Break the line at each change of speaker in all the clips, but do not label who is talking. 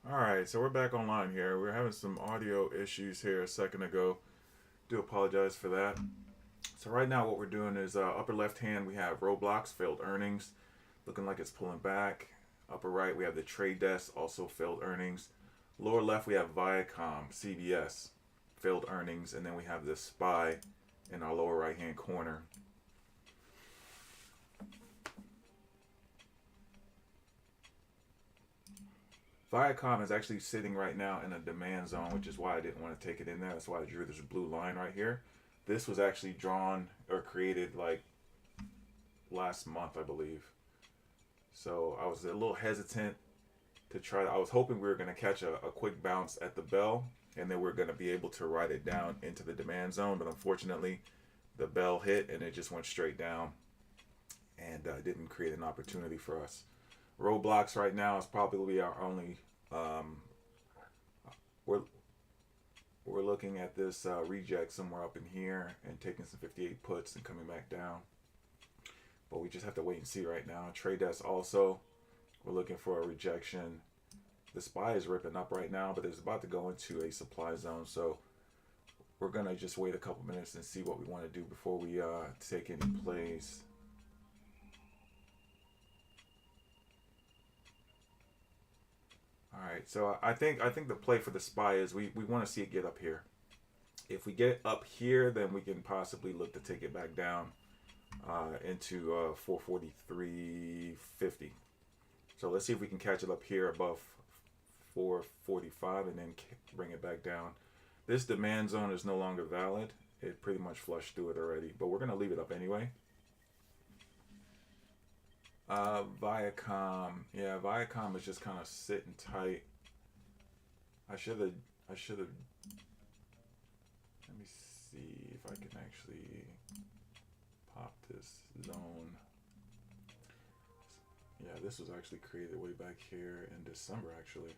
All right, so we're back online here. We are having some audio issues here a second ago. Do apologize for that. So right now, what we're doing is upper left hand we have Roblox failed earnings, looking like it's pulling back. Upper right we have the trade desk, also failed earnings. Lower left we have Viacom CBS failed earnings, and then we have the SPY in our lower right hand corner. Viacom is actually sitting right now in a demand zone, which is why I didn't want to take it in there. That's why I drew this blue line right here. This was actually drawn or created like last month, I believe. So I was a little hesitant to try. I was hoping we were going to catch a quick bounce at the bell, and then we're going to be able to ride it down into the demand zone. But unfortunately, the bell hit and it just went straight down, and didn't create an opportunity for us. Roblox right now is probably our only. We're we're looking at this reject somewhere up in here and taking some 58 puts and coming back down. But we just have to wait and see right now. Trade desk also, we're looking for a rejection. The SPY is ripping up right now, but it's about to go into a supply zone. So we're gonna just wait a couple minutes and see what we want to do before we take any plays. All right, so I think the play for the SPY is we want to see it get up here. If we get up here, then we can possibly look to take it back down into 443.50. So let's see if we can catch it up here above 445 and then bring it back down. This demand zone is no longer valid. It pretty much flushed through it already, but we're gonna leave it up anyway. Viacom, yeah, Viacom is just kind of sitting tight. I should have. I should have. Let me see if I can actually pop this zone. Yeah, this was actually created way back here in December, actually.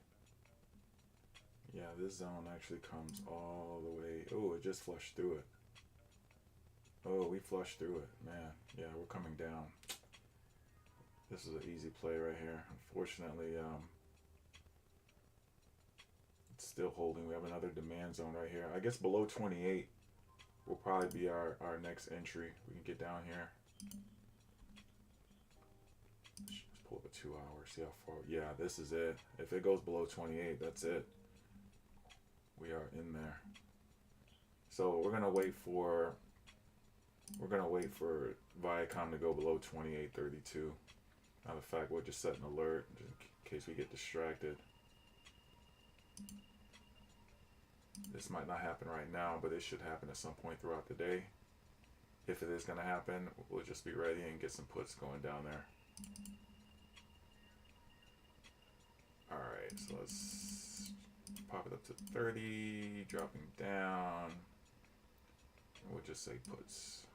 Yeah, this zone actually comes all the way. Oh, it just flushed through it. Oh, we flushed through it, man. Yeah, we're coming down. This is an easy play right here. Unfortunately, it's still holding. We have another demand zone right here. I guess below 28 will probably be our next entry. We can get down here. Let's pull up a 2 hour, see how far. Yeah, this is it. If it goes below 28, that's it. We are in there. So we're gonna wait for Viacom to go below 28.32. Matter of fact, we'll just set an alert in case we get distracted. This might not happen right now, but it should happen at some point throughout the day. If it is going to happen, we'll just be ready and get some puts going down there. Alright, so let's pop it up to 30, dropping down. And we'll just say puts.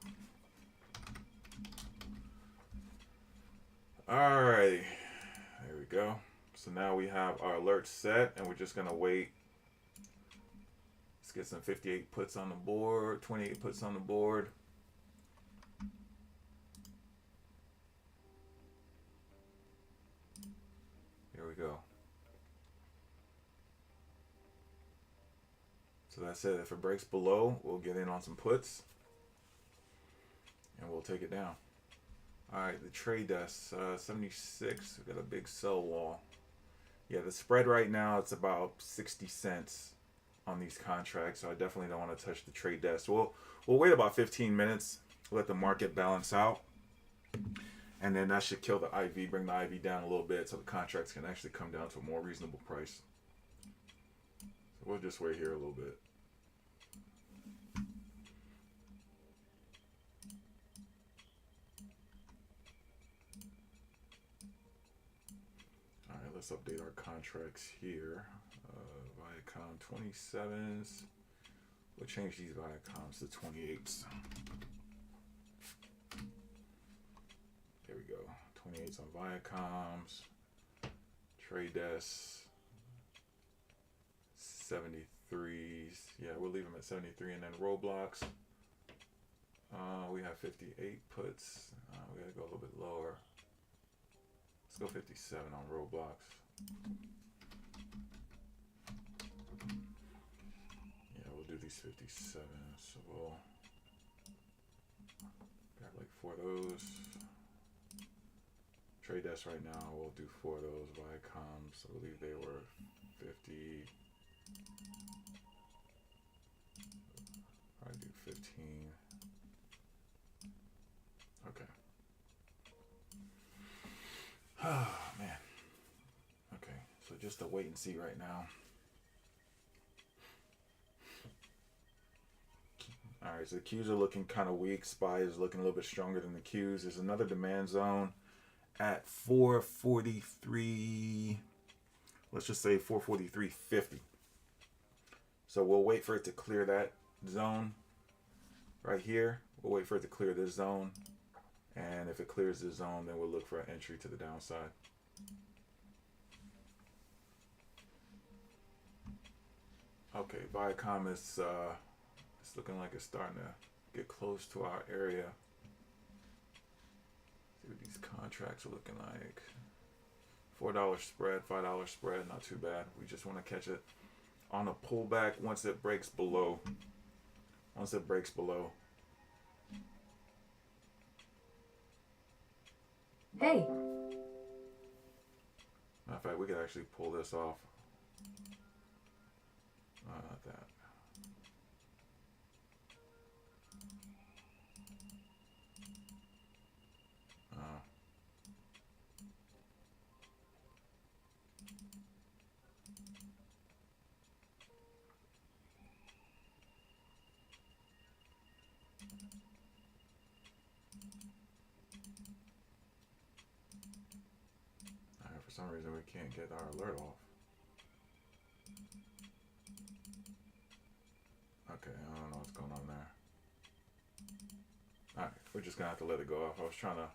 Alrighty, there we go. So now we have our alert set, and we're just going to wait. Let's get some 58 puts on the board, 28 puts on the board. Here we go. So that's it. If it breaks below, we'll get in on some puts and we'll take it down. All right, the trade desk, 76. We got a big sell wall. Yeah, the spread right now it's about 60 cents on these contracts, so I definitely don't want to touch the trade desk. We'll wait about 15 minutes, let the market balance out, and then that should kill the IV, bring the IV down a little bit, so the contracts can actually come down to a more reasonable price. So we'll just wait here a little bit. All right, let's update our contracts here. Viacom 27s. We'll change these Viacoms to 28s. There we go. 28s on Viacoms. Trade desk 73s. Yeah, we'll leave them at 73. And then Roblox. We have 58 puts. We gotta go a little bit lower. Let's go 57 on Roblox. these 57, so we'll got like 4 of those. Trade desk right now, we'll do 4 of those. Viacoms, I believe they were 50. I do 15. Okay. Oh man. Okay, so just a wait and see right now. Alright, so the Qs are looking kind of weak. SPY is looking a little bit stronger than the Qs. There's another demand zone at 443. Let's just say 443.50. So we'll wait for it to clear that zone right here. We'll wait for it to clear this zone. And if it clears this zone, then we'll look for an entry to the downside. Okay, Viacom is it's looking like it's starting to get close to our area. See what these contracts are looking like. $4 spread, $5 spread, not too bad. We just want to catch it on a pullback once it breaks below. Once it breaks below.
Hey.
Matter of fact, we could actually pull this off. Not that. For some reason, we can't get our alert off. Okay, I don't know what's going on there. Alright, we're just gonna have to let it go off. I was trying to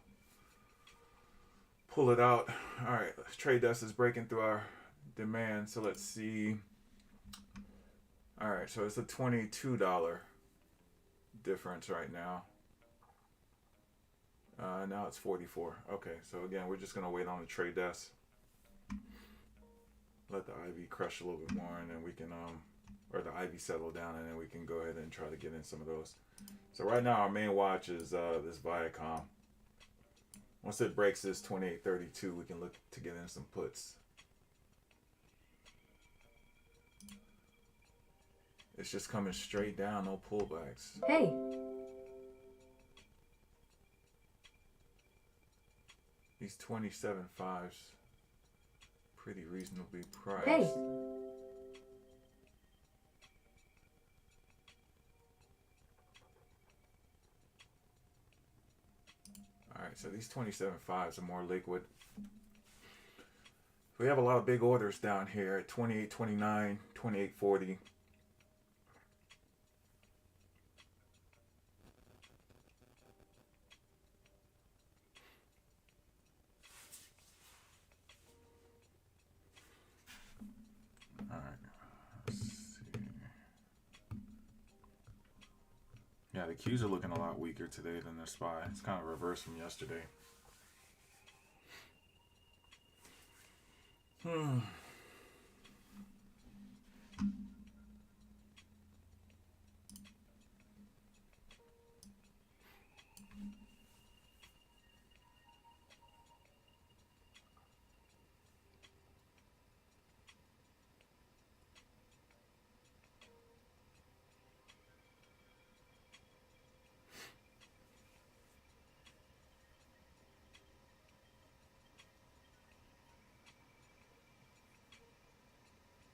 pull it out. Alright, trade desk is breaking through our demand, so let's see. Alright, so it's a $22 difference right now. Now it's 44. Okay, so again, we're just gonna wait on the trade desk. Let the IV crush a little bit more, and then we can or the IV settle down, and then we can go ahead and try to get in some of those. So right now our main watch is this Viacom. Once it breaks this 28.32, we can look to get in some puts. It's just coming straight down, no pullbacks.
Hey.
These 27.5s pretty reasonably priced.
Hey.
Alright, so these 27.5s are more liquid. We have a lot of big orders down here at 28.29, 28.40. Yeah, the Qs are looking a lot weaker today than the SPY. It's kind of reversed from yesterday.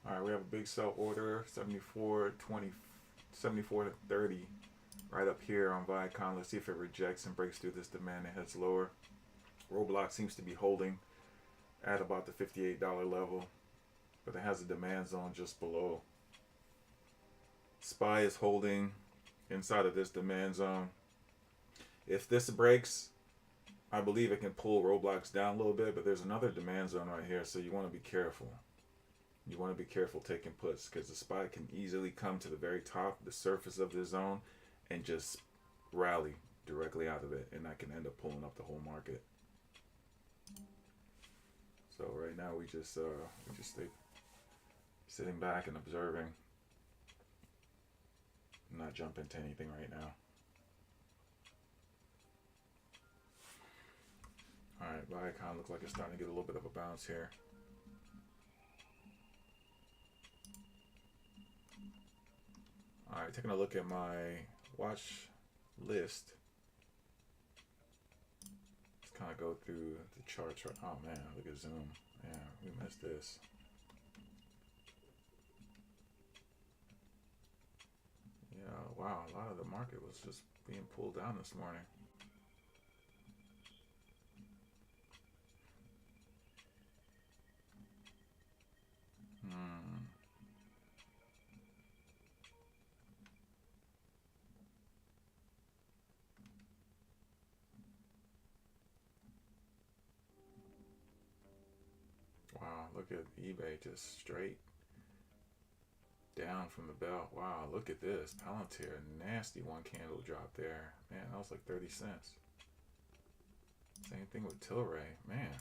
All right, we have a big sell order, 74.20, 74.30, right up here on Viacom. Let's see if it rejects and breaks through this demand and heads lower. Roblox seems to be holding at about the $58 level, but it has a demand zone just below. SPY is holding inside of this demand zone. If this breaks, I believe it can pull Roblox down a little bit, but there's another demand zone right here, so you want to be careful. You want to be careful taking puts, because the SPY can easily come to the very top, the surface of the zone, and just rally directly out of it, and that can end up pulling up the whole market. So right now we just stay sitting back and observing. I'm not jumping to anything right now. Alright, Viacom looks like it's starting to get a little bit of a bounce here. Alright, taking a look at my watch list. Let's kind of go through the charts right. Oh man, look at Zoom. Man, we missed this. Yeah, wow, a lot of the market was just being pulled down this morning. Wow, look at eBay just straight down from the bell. Wow, look at this. Palantir, nasty one candle drop there. Man, that was like 30 cents. Same thing with Tilray. Man.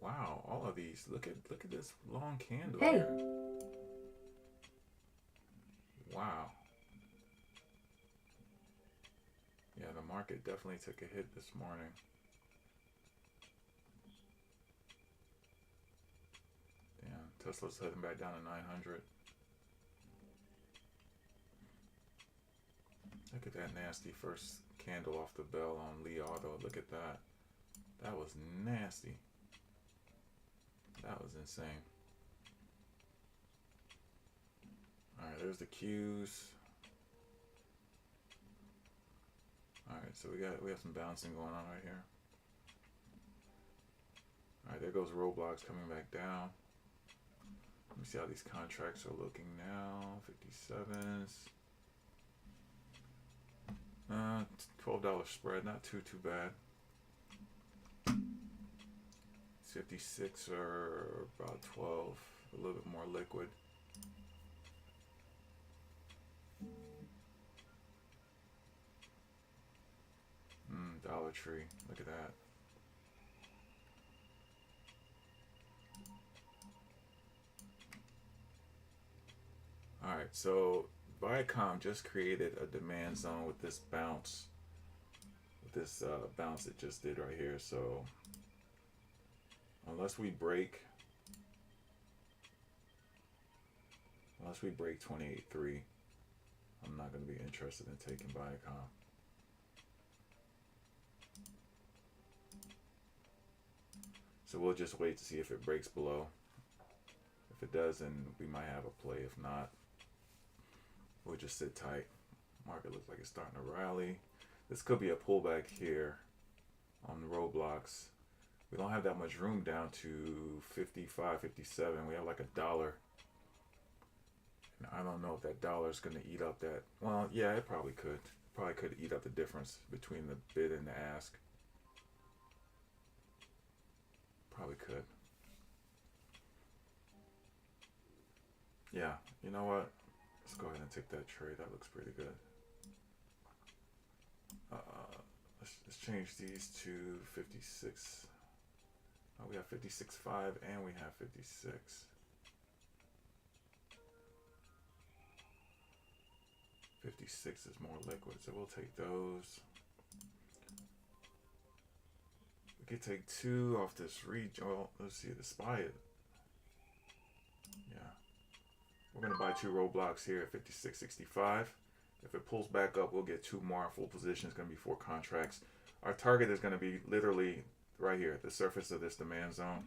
Wow, all of these. Look at this long candle here. Wow. Yeah, the market definitely took a hit this morning. Damn, Tesla's heading back down to 900. Look at that nasty first candle off the bell on Li Auto. Look at that. That was nasty. That was insane. Alright, there's the Qs. Alright, so we have some bouncing going on right here. Alright, there goes Roblox coming back down. Let me see how these contracts are looking now. 57s. $12 spread, not too bad. 56 or about 12, a little bit more liquid. Dollar Tree, look at that. Alright, so Viacom just created a demand zone with this bounce. With this bounce it just did right here. So unless we break 28.3, I'm not going to be interested in taking Viacom. So we'll just wait to see if it breaks below. If it does, then we might have a play. If not, we'll just sit tight. Market looks like it's starting to rally. This could be a pullback here on the Roblox. We don't have that much room down to 55, 57. We have like $1. And I don't know if that dollar is going to eat up that. Well, yeah, it probably could. Probably could eat up the difference between the bid and the ask. Probably could. Yeah, you know what? Let's go ahead and take that trade. That looks pretty good. Let's change these to 56. Oh, we have 56.5 and we have 56. 56 is more liquid, so we'll take those. We could take 2 off this region. Well, let's see, the SPY. Yeah. We're going to buy 2 Roblox here at 56.65. If it pulls back up, we'll get 2 more full positions. It's going to be 4 contracts. Our target is going to be literally right here at the surface of this demand zone.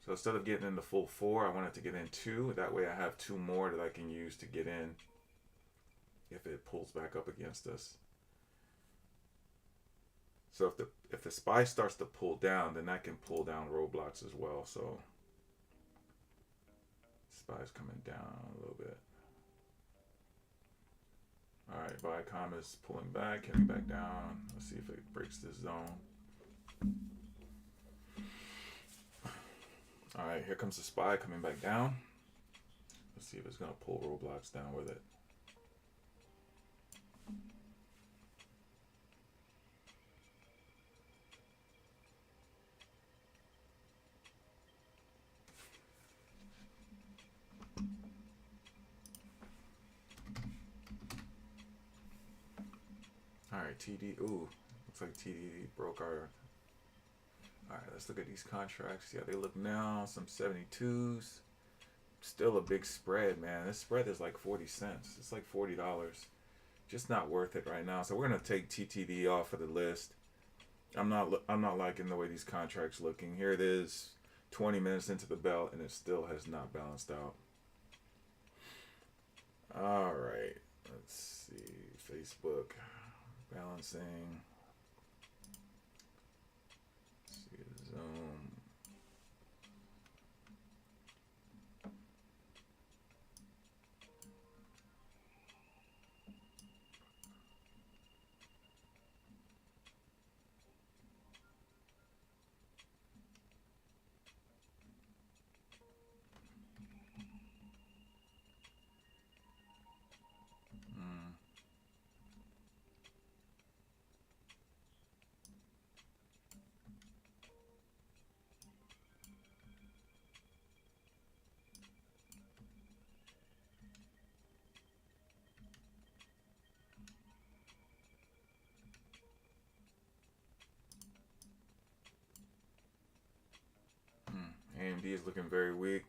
So instead of getting in the full 4, I wanted to get in 2. That way I have 2 more that I can use to get in if it pulls back up against us. So if the SPY starts to pull down, then that can pull down Roblox as well. So SPY's coming down a little bit. All right, Viacom is pulling back, heading back down. Let's see if it breaks this zone. All right, here comes the SPY coming back down. Let's see if it's gonna pull Roblox down with it. right, TD. Ooh, looks like TD broke our. All right, let's look at these contracts. Yeah, they look now. Some 72s. Still a big spread, man. This spread is like 40 cents. It's like $40. Just not worth it right now. So we're gonna take TTD off of the list. I'm not liking the way these contracts looking. Here it is, 20 minutes into the belt, and it still has not balanced out. All right, let's see. Facebook balancing. Let's see Zoom. AMD is looking very weak.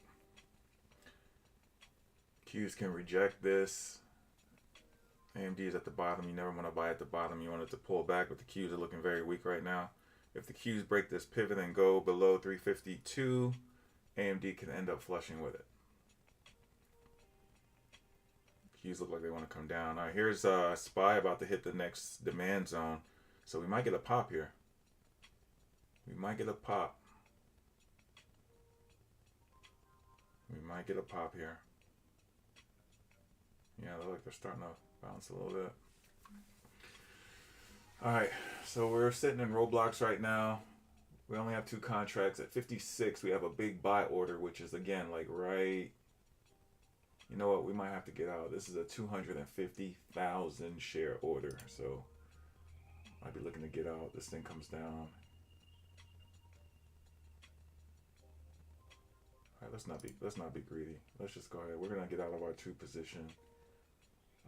Qs can reject this. AMD is at the bottom. You never want to buy at the bottom. You want it to pull back, but the Qs are looking very weak right now. If the Qs break this pivot and go below 352, AMD can end up flushing with it. Qs look like they want to come down. All right, here's SPY about to hit the next demand zone. So we might get a pop here. We might get a pop. We might get a pop here. Yeah, they look like they're starting to bounce a little bit. All right, so we're sitting in Roblox right now. We only have 2 contracts. At 56, we have a big buy order, which is, again, like right... You know what? We might have to get out. This is a 250,000 share order, so I'd be looking to get out. This thing comes down. All right, let's not be greedy. Let's just go ahead. We're gonna get out of our 2 position.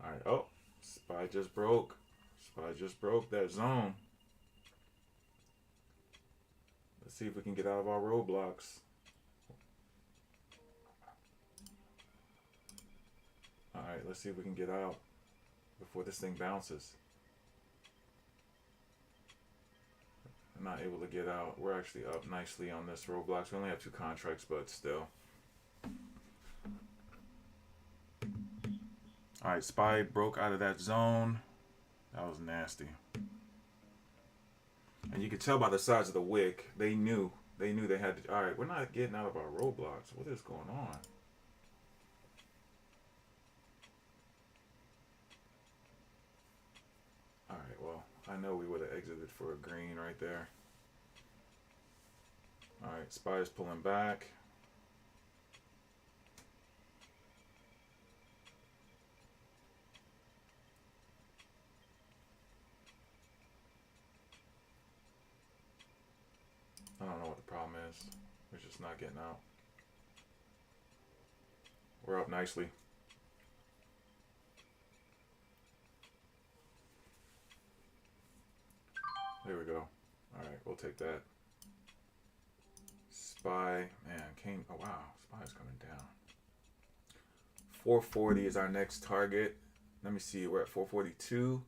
All right. Oh, SPY just broke. SPY just broke that zone. Let's see if we can get out of our roadblocks. All right, let's see if we can get out before this thing bounces. I'm not able to get out. We're actually up nicely on this roadblocks. We only have 2 contracts, but still. All right, SPY broke out of that zone. That was nasty. And you could tell by the size of the wick, they knew they had to. All right, we're not getting out of our roadblocks. What is going on? All right, well, I know we would have exited for a green right there. All right, SPY is pulling back. I don't know what the problem is. We're just not getting out. We're up nicely. There we go. All right, we'll take that. SPY, man, came. Oh wow, SPY is coming down. 440 is our next target. Let me see. We're at 442.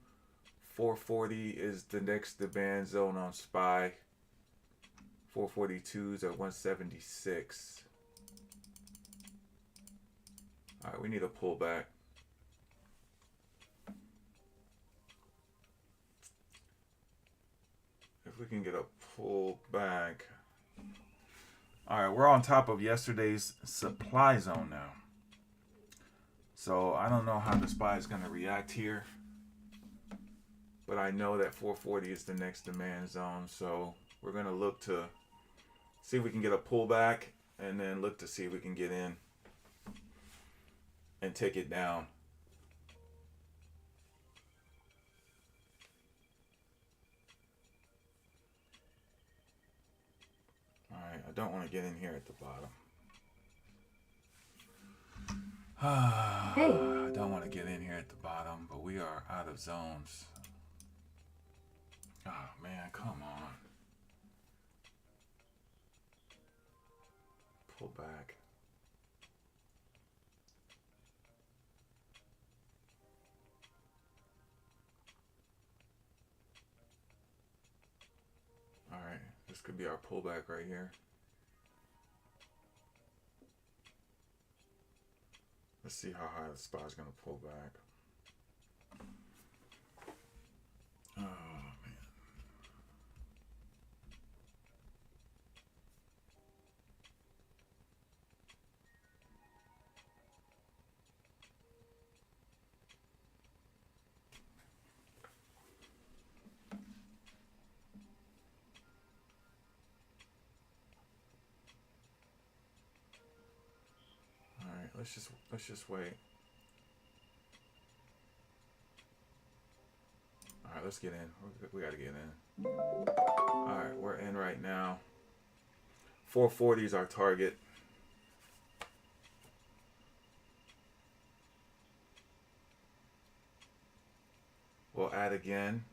440 is the next demand zone on SPY. 442 is at 176. All right, we need a pullback. If we can get a pullback. All right, we're on top of yesterday's supply zone now. So I don't know how the SPY is going to react here. But I know that 440 is the next demand zone. So we're going to look to see if we can get a pullback and then look to see if we can get in and take it down. All right, I don't want to get in here at the bottom. I don't want to get in here at the bottom, but we are out of zones. Oh man, come on. Pull back. All right, this could be our pullback right here. Let's see how high the spot is going to pull back. Oh, man. All right, let's just wait. All right, let's get in. We got to get in. All right, we're in right now. 440 is our target. We'll add again.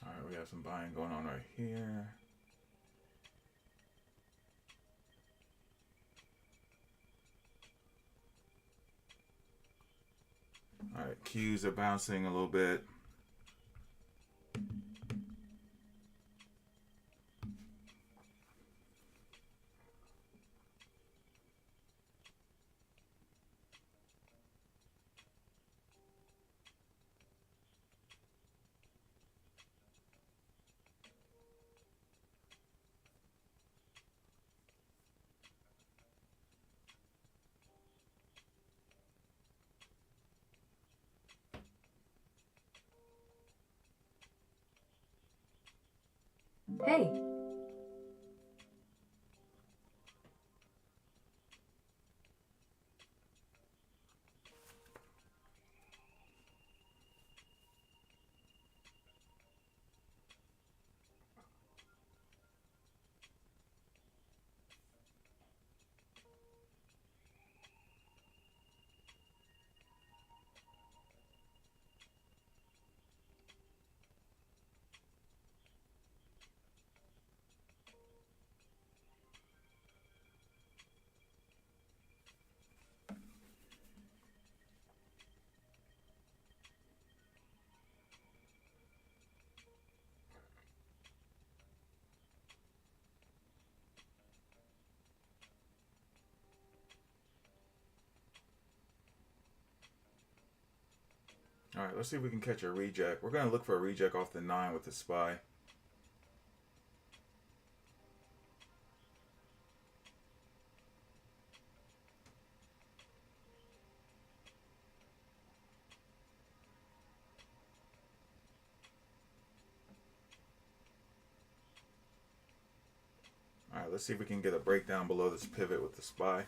All right, we have some buying going on right here. All right, Qs are bouncing a little bit.
Hey.
All right, let's see if we can catch a reject. We're going to look for a reject off the 9 with the SPY. All right, let's see if we can get a breakdown below this pivot with the SPY.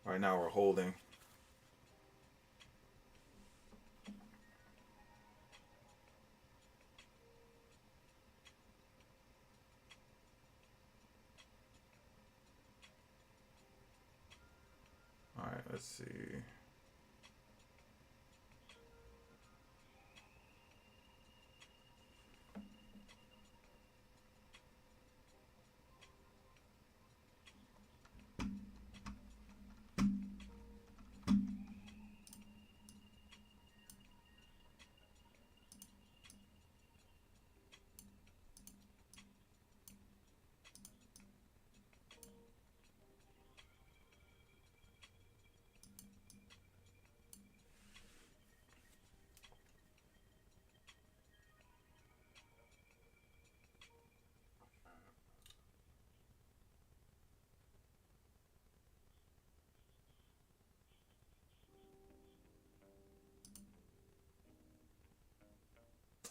Right now we're holding. All right, let's see.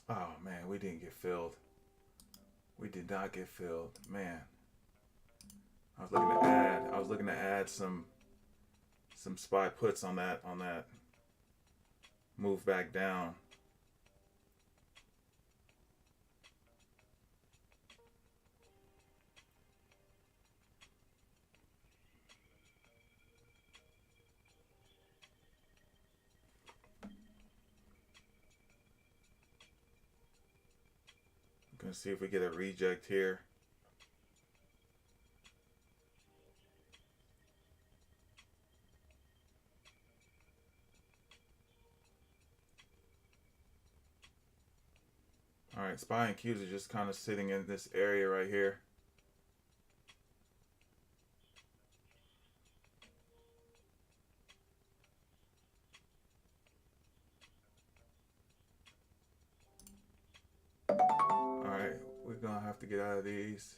Oh man, we didn't get filled. We did not get filled. Man, I was looking to add some spy puts on that move back down. I'm gonna see if we get a reject here. All right, SPY and Qs are just kind of sitting in this area right here. All right, we're gonna have to get out of these.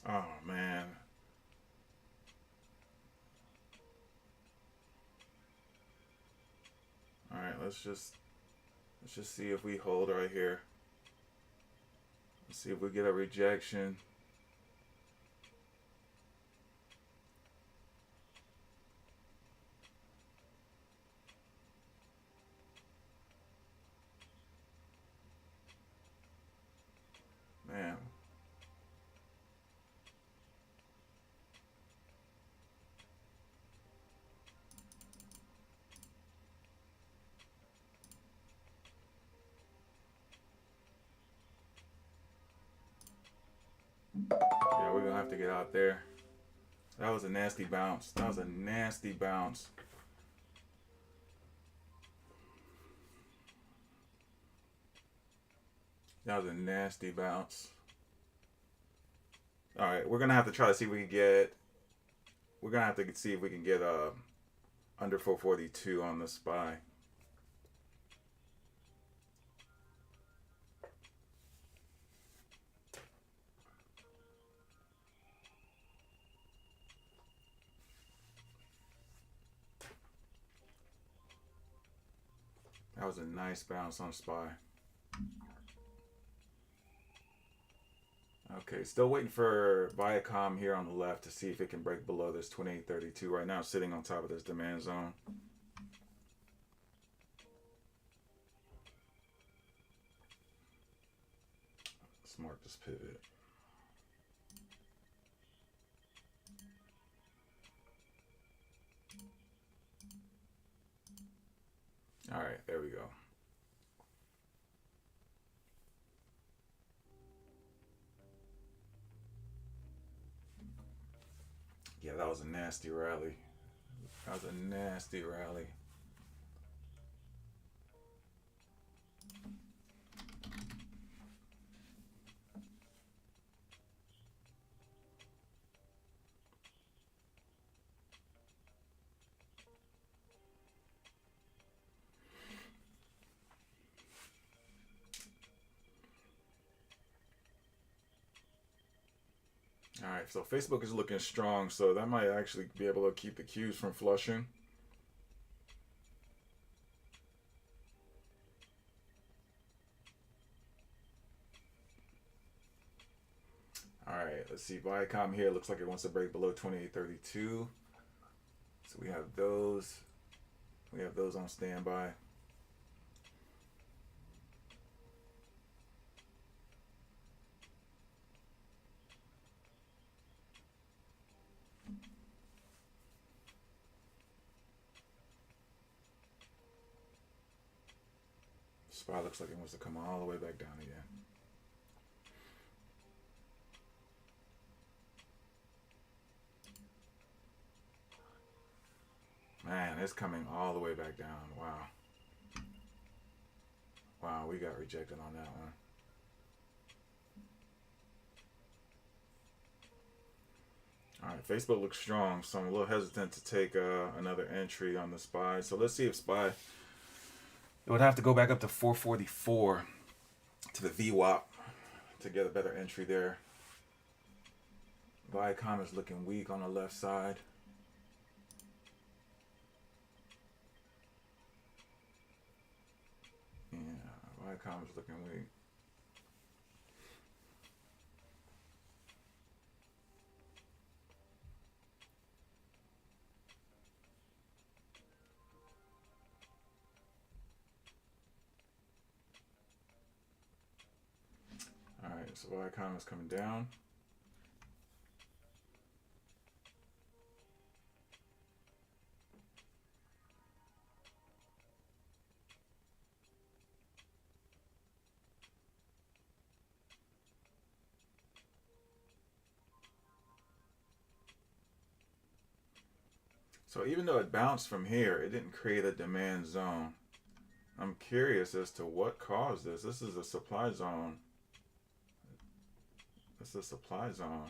Oh man. All right, let's just see if we hold right here. Let's see if we get a rejection. Man, yeah, we're gonna have to get out there. That was a nasty bounce. That was a nasty bounce. That was a nasty bounce. All right, we're gonna have to try to see if we can get. We're gonna have to see if we can get under 442 on the SPY. That was a nice bounce on SPY. Okay, still waiting for Viacom here on the left to see if it can break below this 2832. Right now, sitting on top of this demand zone. Let's mark this pivot. All right, there we go. Yeah, that was a nasty rally. That was a nasty rally. All right, so Facebook is looking strong, so that might actually be able to keep the Qs from flushing. All right, let's see. Viacom here looks like it wants to break below 2832. So we have those. We have those on standby. SPY looks like it wants to come all the way back down again. Man, it's coming all the way back down. Wow. Oh, we got rejected on that one. All right, Facebook looks strong, so I'm a little hesitant to take another entry on the SPY. So let's see if SPY, it would have to go back up to 444 to the VWAP to get a better entry there. Viacom is looking weak on the left side. Yeah, Viacom is looking weak. All right, so Viacom is coming down. So even though it bounced from here, it didn't create a demand zone. I'm curious as to what caused this. This is a supply zone. This is a supply zone.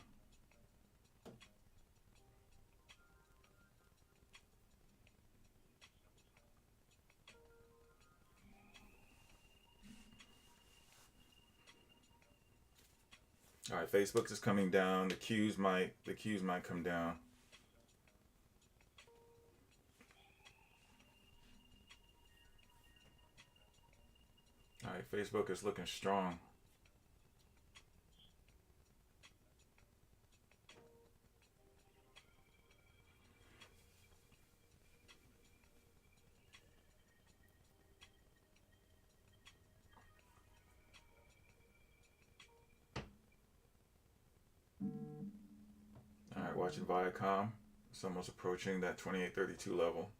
All right, Facebook is coming down. The Qs might come down. All right, Facebook is looking strong. All right, watching Viacom. It's almost approaching that 2832 level.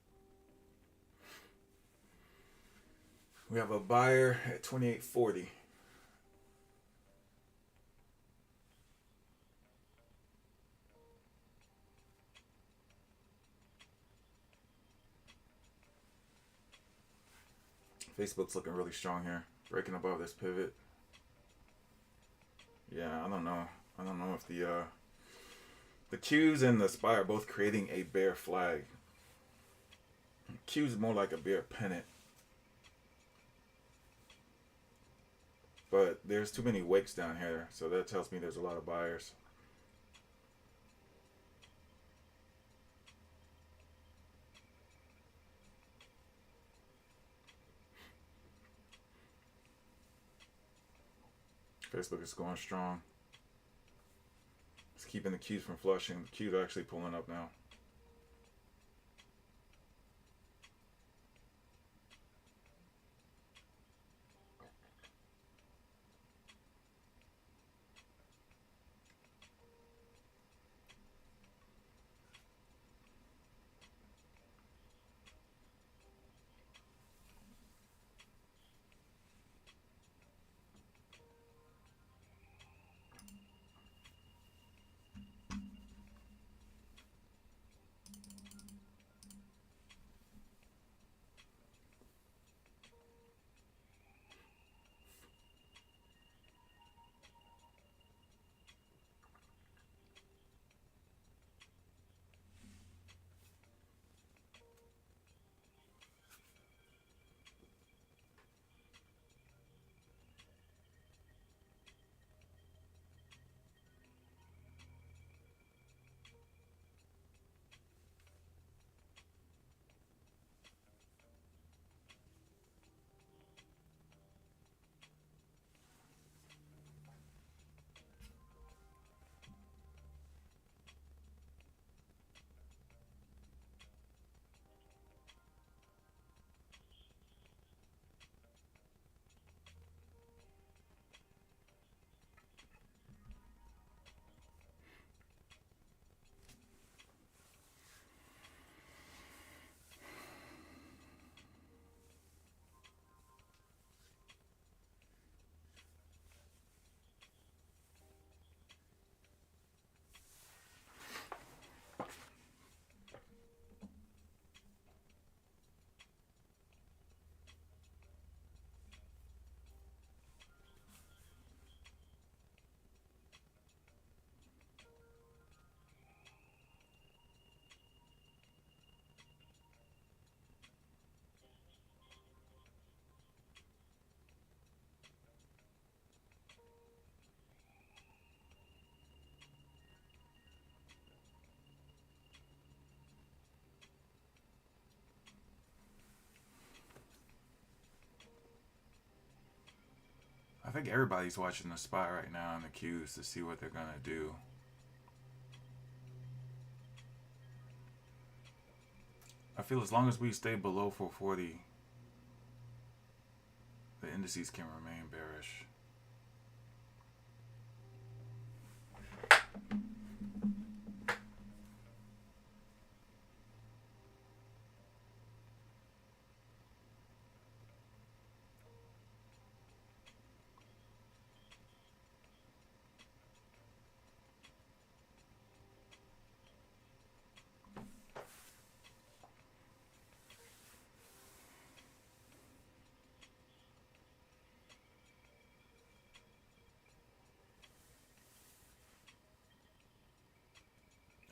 We have a buyer at 2840. Facebook's looking really strong here, breaking above this pivot. Yeah, I don't know. I don't know if the Qs and the SPY are both creating a bear flag. Qs is more like a bear pennant. But there's too many wicks down here, so that tells me there's a lot of buyers. Facebook is going strong. It's keeping the Qs from flushing. The Qs are actually pulling up now. think everybody's watching the SPY right now in the Qs to see what they're gonna do. I feel as long as we stay below 440, the indices can remain bearish.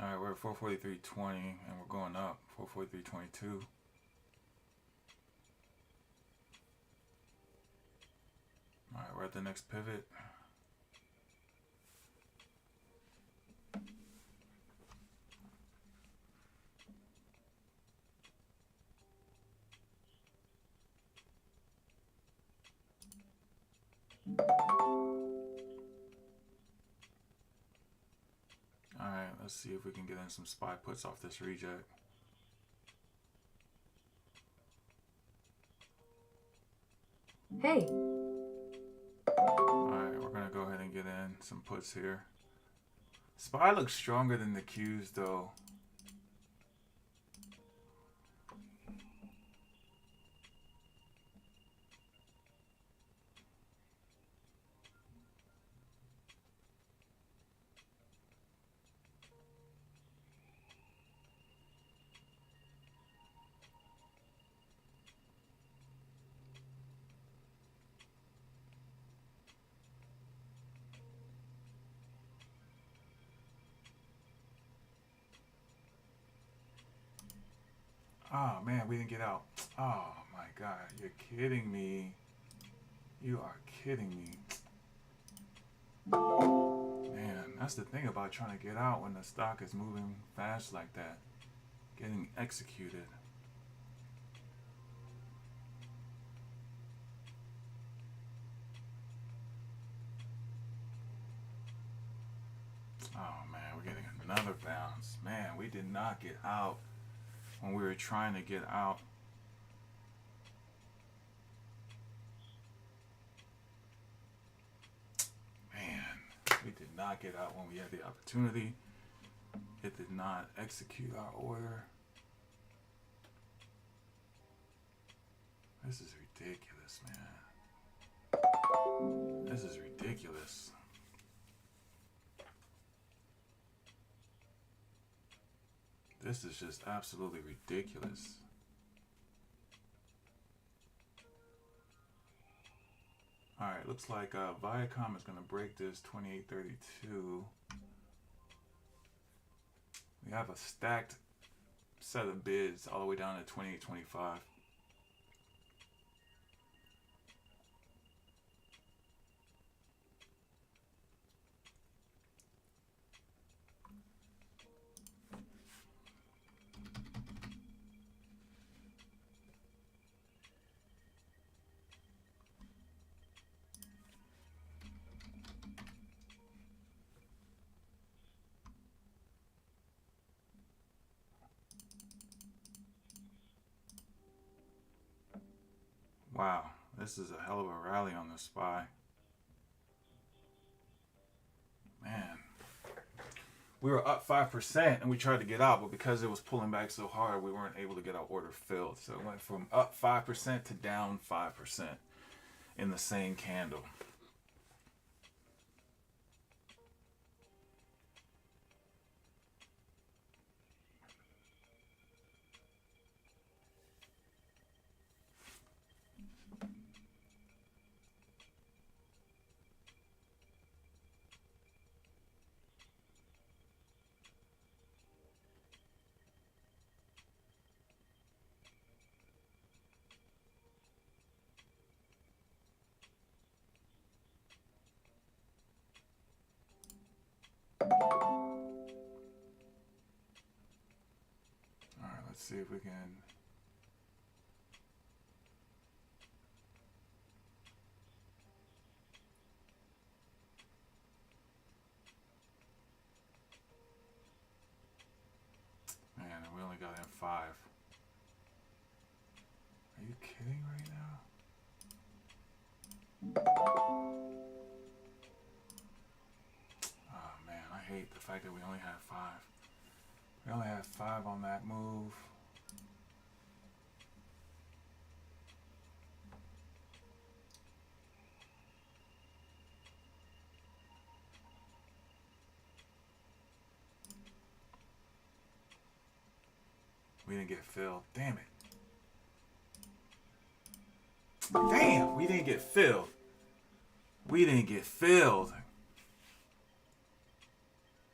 Alright, we're at 443.20 and we're going up 443.22. Alright, we're at the next pivot. Alright, let's see if we can get in some SPY puts off this reject.
Hey.
Alright, we're going to go ahead and get in some puts here. SPY looks stronger than the Qs though. Oh man, we didn't get out. Oh my god, you're kidding me. You are kidding me. Man, that's the thing about trying to get out when the stock is moving fast like that. Getting executed. Oh man, we're getting another bounce. Man, we did not get out when we were trying to get out. Man, we did not get out when we had the opportunity. It did not execute our order. This is ridiculous, man. This is ridiculous. This is just absolutely ridiculous. Alright, looks like Viacom is going to break this 2832. We have a stacked set of bids all the way down to 2825. Wow, this is a hell of a rally on the SPY. Man. We were up 5% and we tried to get out, but because it was pulling back so hard, we weren't able to get our order filled. So it went from up 5% to down 5% in the same candle. Let's see if we can. 5. Are you kidding right now? Oh man, I hate the fact that we only have 5. We only have 5 on that move. We didn't get filled. Damn it. Damn, we didn't get filled. We didn't get filled.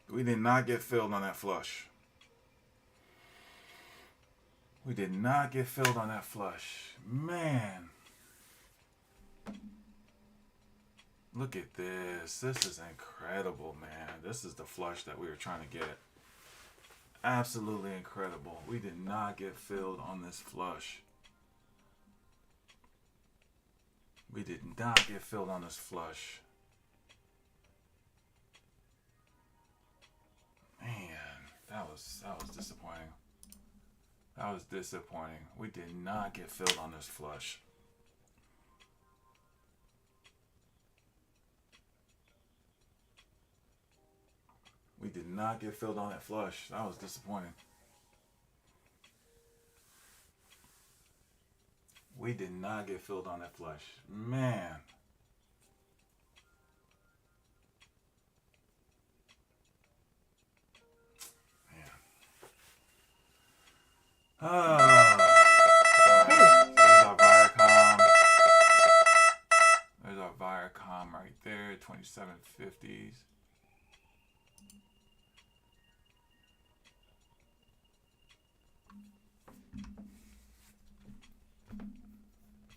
We did not get filled on that flush. We did not get filled on that flush. Man. Look at this. This is incredible, man. This is the flush that we were trying to get. Absolutely incredible. We did not get filled on this flush. We did not get filled on this flush. Man, that was disappointing. That was disappointing. We did not get filled on this flush. We did not get filled on that flush. That was disappointing. We did not get filled on that flush. Man. Oh.
Hey.
There's our Viacom. There's our Viacom right there, 2750s.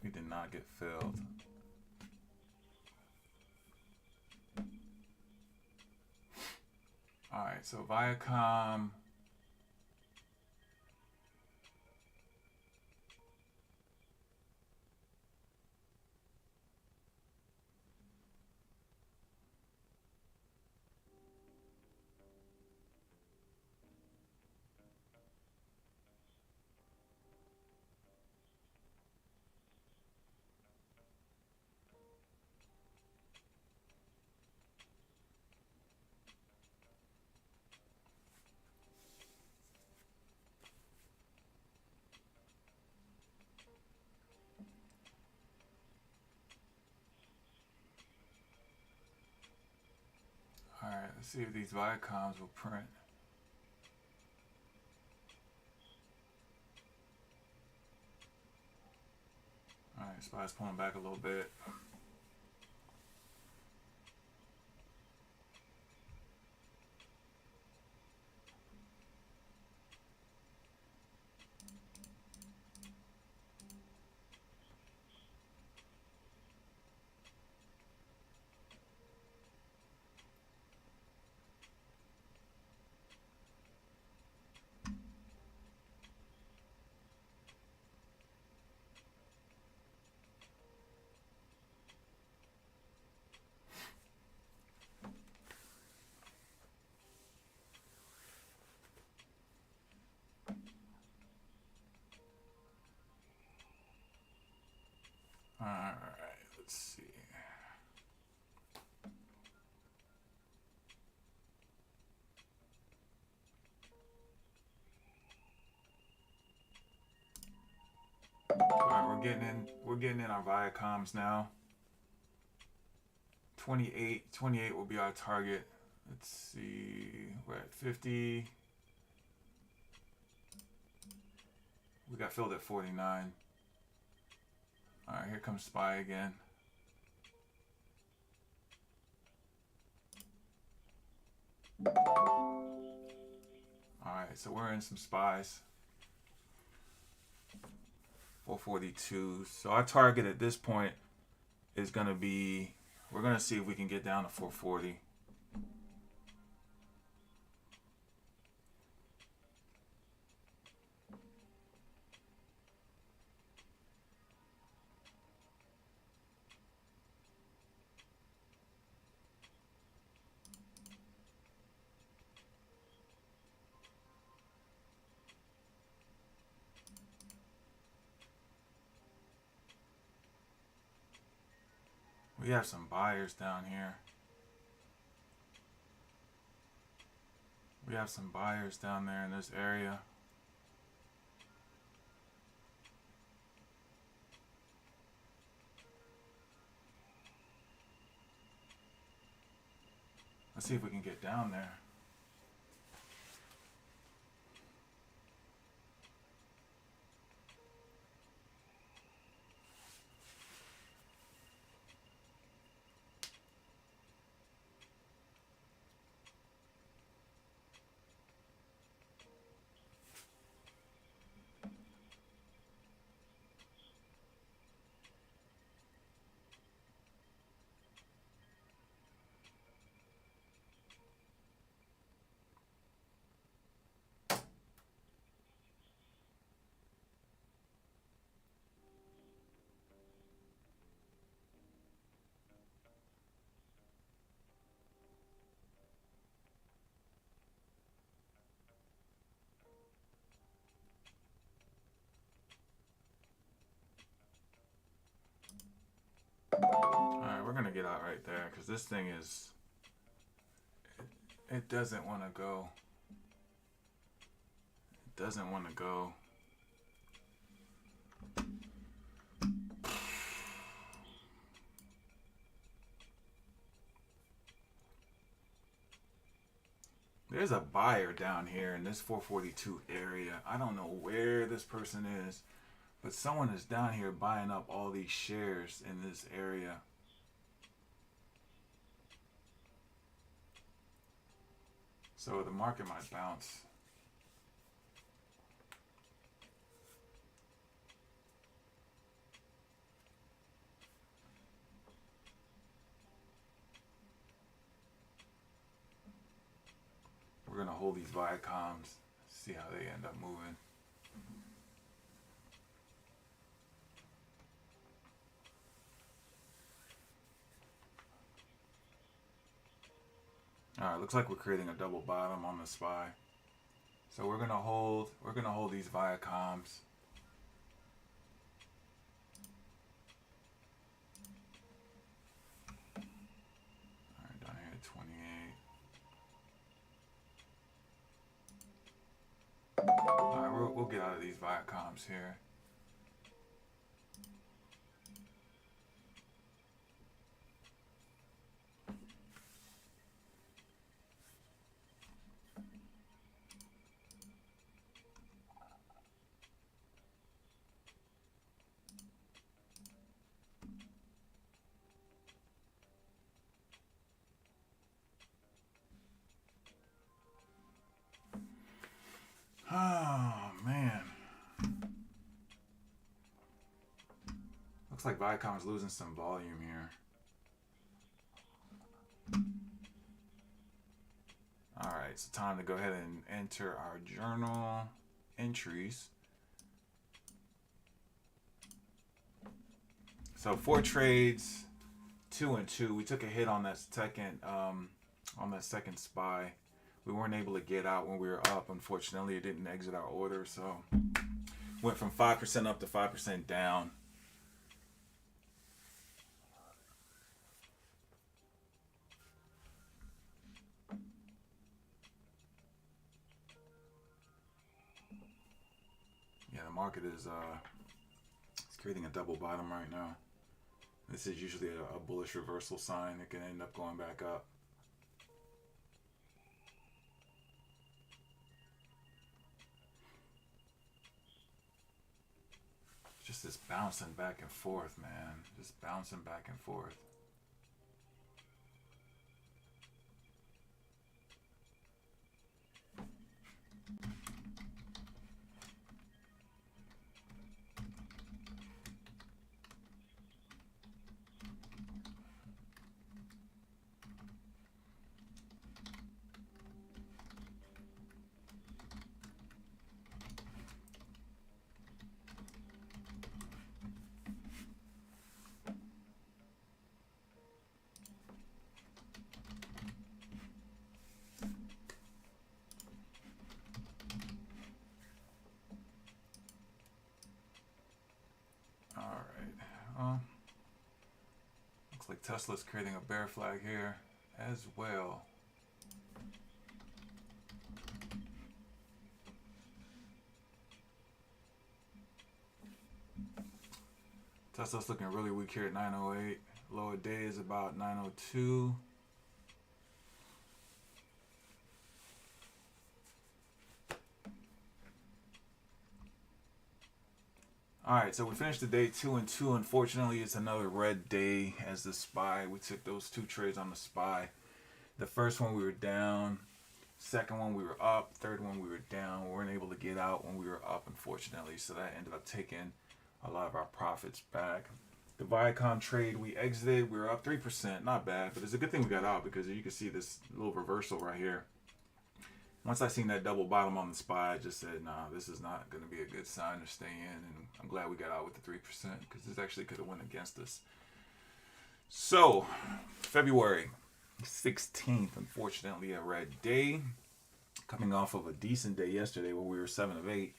We did not get filled. Alright, so Viacom. Alright, let's see if these Viacoms will print. Alright, SPY's pulling back a little bit. Alright, let's see. Alright, we're getting in our Viacoms now. 28 will be our target. Let's see. We're at 50. We got filled at 49. Alright, here comes SPY again. Alright, so we're in some SPYs. 442. So our target at this point is going to be, we're going to see if we can get down to 440. We have some buyers down here. We have some buyers down there in this area. Let's see if we can get down there. Alright, we're gonna get out right there because this thing is. It doesn't want to go. It doesn't want to go. There's a buyer down here in this 442 area. I don't know where this person is, but someone is down here buying up all these shares in this area. So the market might bounce. We're going to hold these Viacoms, see how they end up moving. Alright, looks like we're creating a double bottom on the SPY. So we're gonna hold these Viacoms. Alright, down here at 28. Alright, we'll get out of these Viacoms here. Oh, man. Looks like Viacom is losing some volume here. Alright, so time to go ahead and enter our journal entries. So 4 trades, 2 and 2. We took a hit on that second SPY. We weren't able to get out when we were up. Unfortunately, it didn't exit our order, so went from 5% up to 5% down. Yeah, the market is it's creating a double bottom right now. This is usually a bullish reversal sign. It can end up going back up. Just this bouncing back and forth, man. Just bouncing back and forth. Looks like Tesla's creating a bear flag here as well. Tesla's looking really weak here at 908. Lower day is about 902. Alright, so we finished the day 2 and 2. Unfortunately, it's another red day as the SPY. We took those 2 trades on the SPY. The first one we were down. Second one we were up. Third one we were down. We weren't able to get out when we were up, unfortunately. So that ended up taking a lot of our profits back. The Viacom trade we exited. We were up 3%. Not bad, but it's a good thing we got out because you can see this little reversal right here. Once I seen that double bottom on the SPY, I just said, nah, this is not going to be a good sign to stay in. And I'm glad we got out with the 3% because this actually could have went against us. So, February 16th, unfortunately, a red day. Coming off of a decent day yesterday where we were 7 of 8.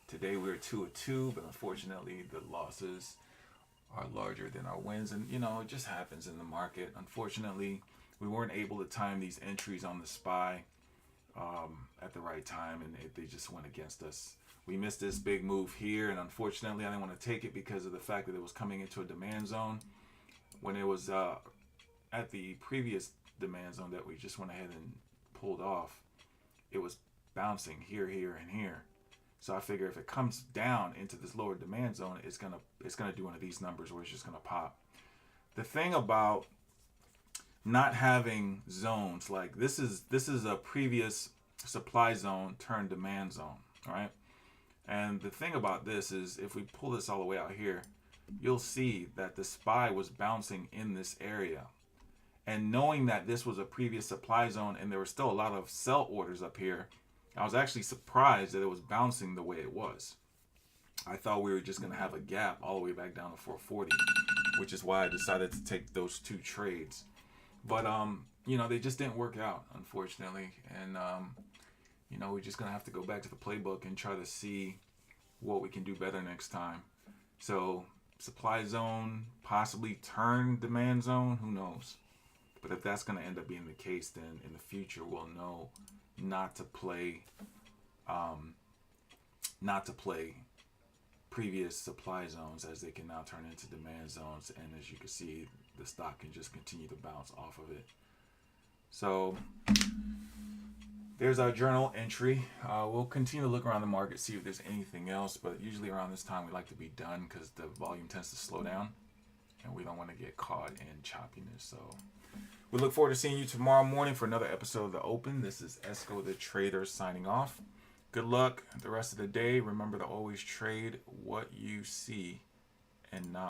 Today we were 2 of 2, but unfortunately the losses are larger than our wins. And, you know, it just happens in the market. Unfortunately, we weren't able to time these entries on the SPY at the right time, and they just went against us. We missed this big move here, and unfortunately I didn't want to take it because of the fact that it was coming into a demand zone. When it was at the previous demand zone that we just went ahead and pulled off, it was bouncing here, here, and here. So I figure if it comes down into this lower demand zone, it's gonna do one of these numbers where it's just gonna pop. The thing about not having zones, like this is a previous supply zone turned demand zone, right? And the thing about this is if we pull this all the way out here, you'll see that the SPY was bouncing in this area. And knowing that this was a previous supply zone and there were still a lot of sell orders up here, I was actually surprised that it was bouncing the way it was. I thought we were just going to have a gap all the way back down to 440, which is why I decided to take those 2 trades. But, you know, they just didn't work out, unfortunately. And, you know, we're just going to have to go back to the playbook and try to see what we can do better next time. So, supply zone, possibly turn demand zone, who knows? But if that's going to end up being the case, then in the future we'll know not to play previous supply zones, as they can now turn into demand zones, and as you can see, the stock can just continue to bounce off of it. So there's our journal entry. We'll continue to look around the market, see if there's anything else, but usually around this time we like to be done because the volume tends to slow down and we don't want to get caught in choppiness. So we look forward to seeing you tomorrow morning for another episode of The Open. This is Esco the Trader signing off. Good luck the rest of the day. Remember to always trade what you see and not